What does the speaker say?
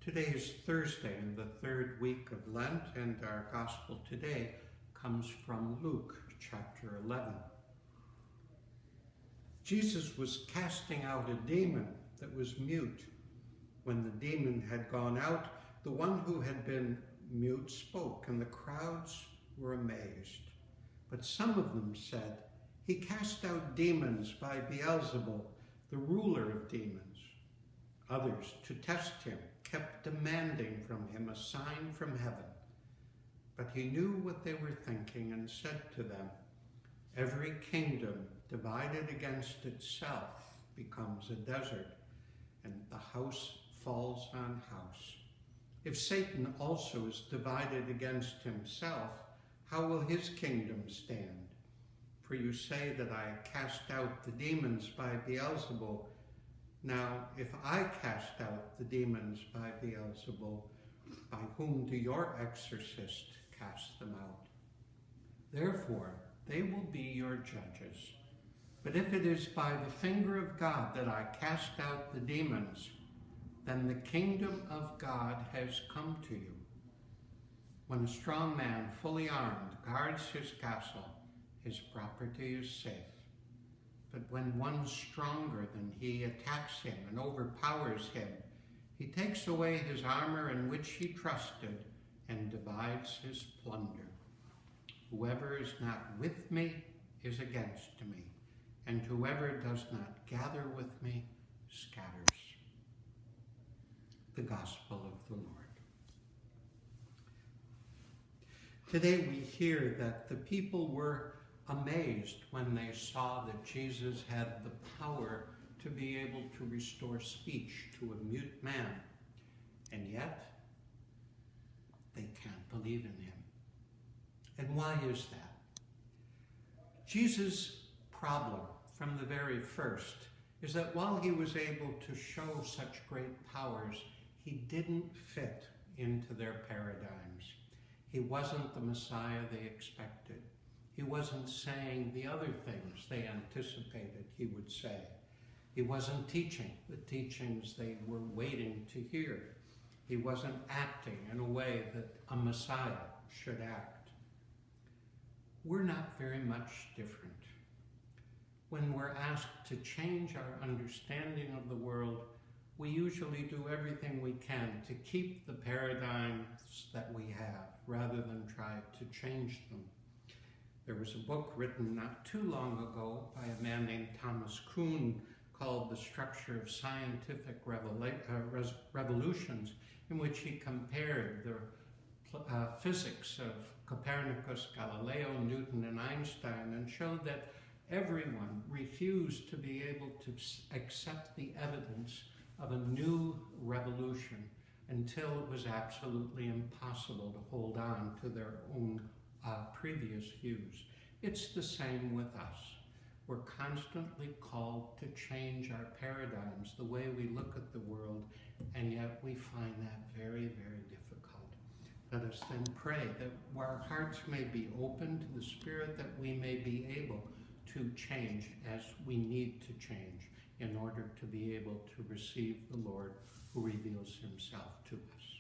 Today is Thursday in the third week of Lent, and our gospel today comes from Luke chapter 11. Jesus was casting out a demon that was mute. When the demon had gone out, the one who had been mute spoke, and the crowds were amazed. But some of them said, "He cast out demons by Beelzebul, the ruler of demons." Others, to test him, kept demanding from him a sign from heaven. But he knew what they were thinking and said to them, "Every kingdom divided against itself becomes a desert, and the house falls on house. If Satan also is divided against himself, how will his kingdom stand? For you say that I cast out the demons by Beelzebul. Now, if I cast out the demons by Beelzebul, by whom do your exorcists cast them out? Therefore, they will be your judges. But if it is by the finger of God that I cast out the demons, then the kingdom of God has come to you. When a strong man, fully armed, guards his castle, his property is safe. But when one stronger than he attacks him and overpowers him, he takes away his armor in which he trusted and divides his plunder. Whoever is not with me is against me, and whoever does not gather with me scatters." The Gospel of the Lord. Today we hear that the people were amazed when they saw that Jesus had the power to be able to restore speech to a mute man, and yet they can't believe in him. And why is that? Jesus' problem from the very first is that while he was able to show such great powers, he didn't fit into their paradigms. He wasn't the Messiah they expected. He wasn't saying the other things they anticipated he would say. He wasn't teaching the teachings they were waiting to hear. He wasn't acting in a way that a Messiah should act. We're not very much different. When we're asked to change our understanding of the world, we usually do everything we can to keep the paradigms that we have rather than try to change them. There was a book written not too long ago by a man named Thomas Kuhn called The Structure of Scientific Revolutions, in which he compared the physics of Copernicus, Galileo, Newton, and Einstein, and showed that everyone refused to be able to accept the evidence of a new revolution until it was absolutely impossible to hold on to their own previous views. It's the same with us. We're constantly called to change our paradigms, the way we look at the world, and yet we find that very, very difficult. Let us then pray that our hearts may be open to the Spirit, that we may be able to change as we need to change in order to be able to receive the Lord who reveals himself to us.